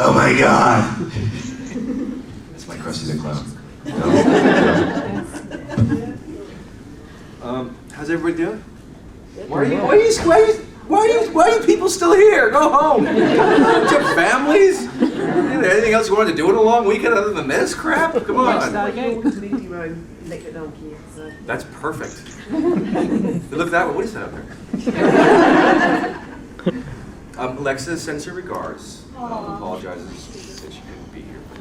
Oh my God! That's my Krusty the Clown. How's everybody doing? Why are you people still here? Go home. Do you have families? Anything else you wanted to do in a long weekend other than this crap? Come on. That's perfect. Look that way. What is that up there? Alexa sends her regards. Apologizes that she couldn't be here, but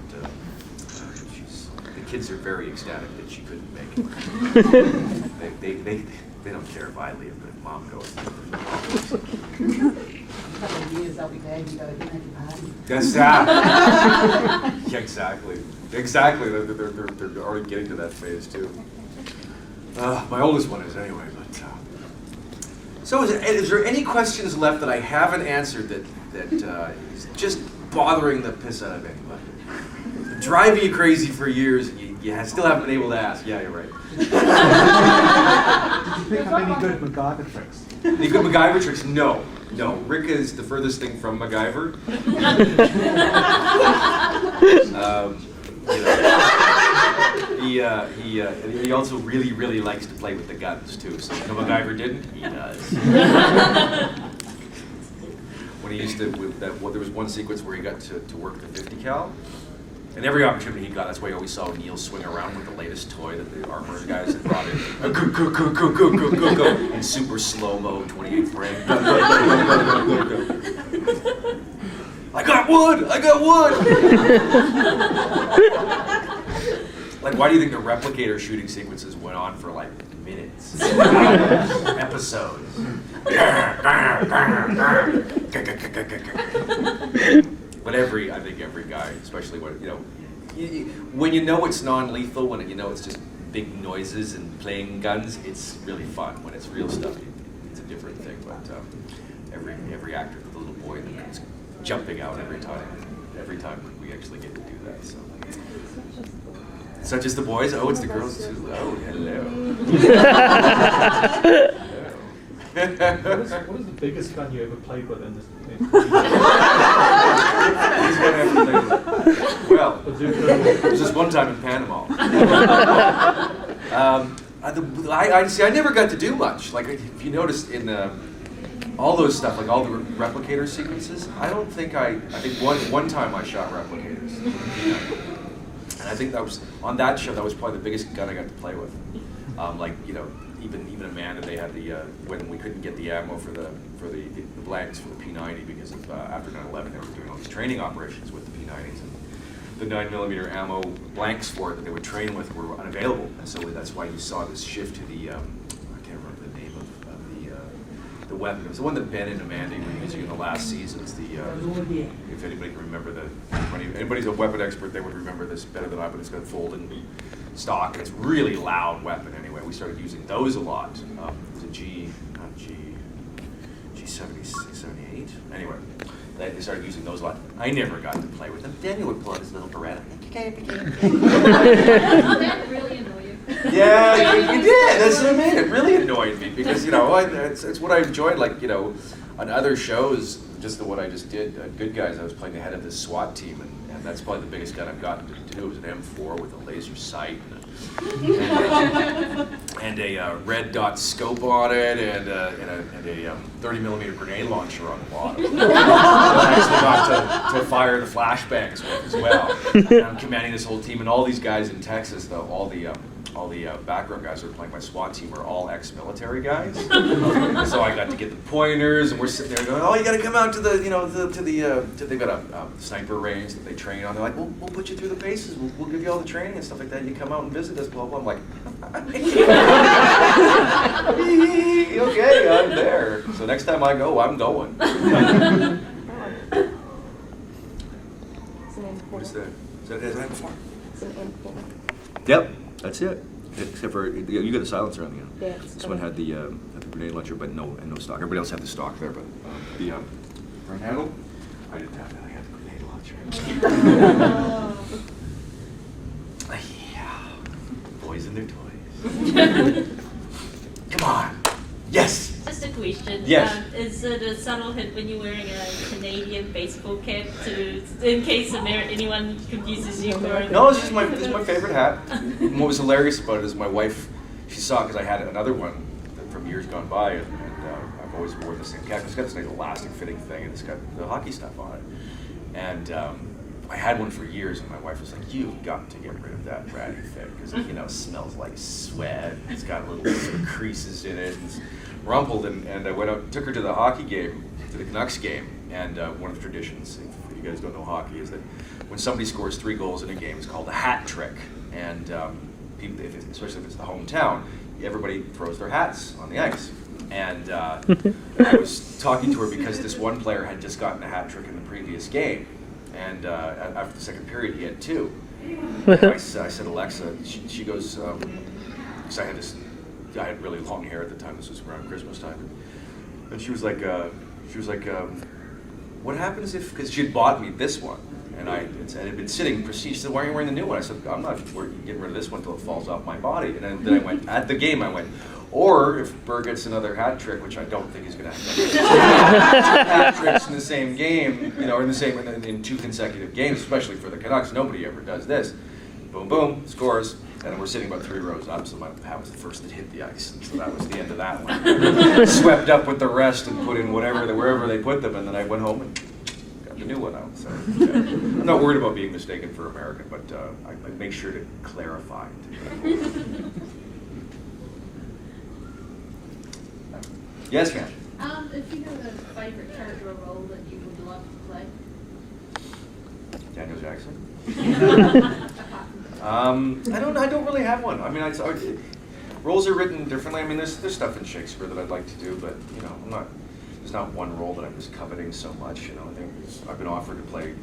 the kids are very ecstatic that she couldn't make it. They don't care if I leave, but if Mom goes. That's that. Yeah, exactly. Exactly. They're already getting to that phase too. My oldest one is anyway. But so, is there any questions left that I haven't answered that is just bothering the piss out of anybody? Driving you crazy for years, and you still haven't been able to ask. Yeah, you're right. Did you pick up any good MacGyver tricks? Any good MacGyver tricks? No. Rick is the furthest thing from MacGyver. He also really likes to play with the guns too. So no, MacGyver didn't. He does. When he used to, there was one sequence where he got to work the 50 cal. And every opportunity he got, that's why you always saw Neil swing around with the latest toy that the armor guys had brought in. Go, in super slow-mo, 28 frame. I got wood! Like, why do you think the replicator shooting sequences went on for like minutes? Episodes. But I think every guy, especially when when you know it's non-lethal, when it's just big noises and playing guns, it's really fun. When it's real stuff, it's a different thing. But every actor, the little boy, is jumping out every time we actually get to do that. So, such as the boys. Oh, it's the girls too. Oh, hello. What is the biggest gun you ever played with in this? Well, there was this one time in Panama. I never got to do much. Like, if you noticed in all those stuff, like all the replicator sequences, I think one time I shot replicators. And I think that was, on that show, that was probably the biggest gun I got to play with. Even Amanda, they had when we couldn't get the ammo for the blanks for the P90 because of after 9/11 they were doing all these training operations with the P90s, and the 9mm ammo blanks for it that they would train with were unavailable, and so that's why you saw this shift to the I can't remember the name of the weapon. It was the one that Ben and Amanda were using in the last seasons. If anybody can remember anybody's a weapon expert, they would remember this better than I. But it's got folding stock, and it's really loud weapon anyway. We started using those a lot. It was a G78. Anyway, they started using those a lot. I never got to play with them. Daniel would pull out his little Beretta. That really annoyed you. Yeah, you did. That's what I mean. It really annoyed me because it's what I enjoyed. Like on other shows, just what I just did. Good Guys, I was playing the head of this SWAT team, and that's probably the biggest gun I've gotten to do. It was an M4 with a laser sight and a red dot scope on it, and a 30mm grenade launcher on the bottom. I actually got to fire the flashbangs with as well. And I'm commanding this whole team, and all these guys in Texas, though, all the background guys who are playing my SWAT team are all ex-military guys. So I got to get the pointers, and we're sitting there going, "Oh, you got to come out to they've got a sniper range that they train on. They're like, we'll put you through the paces. We'll give you all the training and stuff like that. You come out and visit us, blah blah." I'm like, okay, I'm there. So next time I go, I'm going. What is that? Is that before? It's an M4. Yep, that's it. Except for you got the silencer on the end. Yeah, this one had the grenade launcher, but no stock. Everybody else had the stock there, but the front handle, I didn't have that. I had the grenade launcher. Yeah, boys and their toys. Come on. Yes. Just a question. Yes. is it a subtle hint when you're wearing a Canadian baseball cap in case anyone confuses you for a... No, this is my favorite hat. And what was hilarious about it is my wife, she saw it because I had another one from years gone by, and I've always worn the same cap. It's got this nice elastic fitting thing, and it's got the hockey stuff on it. And I had one for years, and my wife was like, "You've got to get rid of that ratty thing because it smells like sweat. It's got little sort of creases in it, and it's rumpled." And I went out, took her to the hockey game, to the Canucks game, and one of the traditions, if you guys don't know hockey, is that when somebody scores 3 goals in a game, it's called a hat trick, and people, especially if it's the hometown, everybody throws their hats on the ice. And I was talking to her because this one player had just gotten a hat trick in the previous game. And after the second period, he had 2. I said, "Alexa," she goes, because I had really long hair at the time. This was around Christmas time, and she was like, "What happens if?" Because she had bought me this one, and it had been sitting prestige. She said, "Why are you wearing the new one?" I said, "I'm not getting rid of this one until it falls off my body." And then I went at the game. I went, or if Burr gets another hat trick, which I don't think he's going to have, 2 hat tricks in the same game, or in 2 consecutive games, especially for the Canucks. Nobody ever does this. Boom, boom, scores, and we're sitting about 3 rows up. So my hat was the first that hit the ice, and so that was the end of that one. Swept up with the rest and put in wherever they put them, and then I went home and got the new one out. So yeah. I'm not worried about being mistaken for American, but I make sure to clarify. Yes, ma'am. If you have a favorite character or role that you would love to play? Daniel Jackson. I don't really have one. I mean, roles are written differently. I mean, there's stuff in Shakespeare that I'd like to do, but there's not one role that I'm just coveting so much. I think I've been offered to play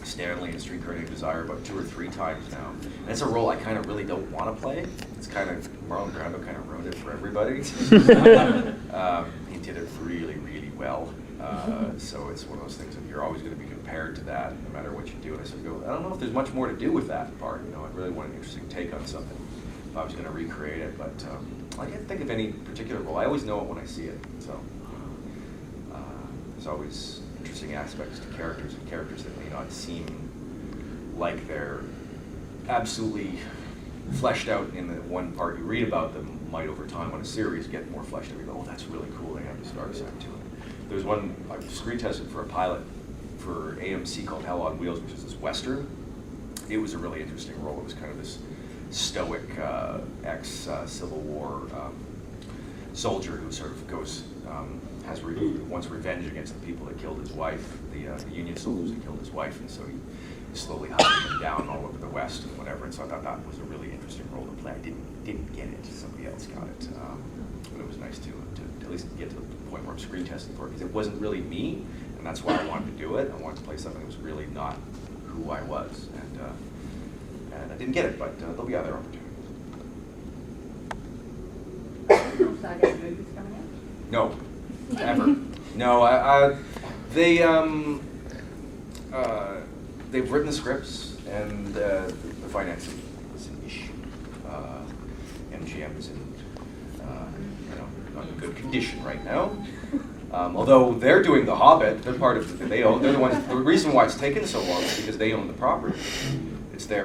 Stanley in Streetcar Named Desire about 2 or 3 times now. And it's a role I kind of really don't want to play. It's kind of, Marlon Brando kind of ruined it for everybody. He did it really, really well. So it's one of those things that you're always going to be compared to that no matter what you do. And I sort of go, I don't know if there's much more to do with that part. I really want an interesting take on something if I was going to recreate it. But I can't think of any particular role. I always know it when I see it. So there's always interesting aspects to characters and characters that may not seem like they're absolutely fleshed out in the one part you read about them might over time on a series get more fleshed out. You go, oh, that's really cool. They have this dark side to it. There's one I screen tested for a pilot for AMC called Hell on Wheels, which is this Western. It was a really interesting role. It was kind of this stoic ex-Civil War soldier who sort of goes, wants revenge against the people that killed his wife, the Union soldiers that killed his wife, and so he slowly hunted them down all over the West and whatever. And so I thought that was a really interesting role to play. I didn't get it. Somebody else got it, but it was nice to at least get to the point where I'm screen testing for it, because it wasn't really me, and that's why I wanted to do it. I wanted to play something that was really not who I was, and I didn't get it, but there'll be other opportunities. No, ever. No, they've written the scripts, and the financing is an issue. MGM is in not in good condition right now. Although they're doing The Hobbit, they're part of they're the ones. The reason why it's taken so long is because they own the property.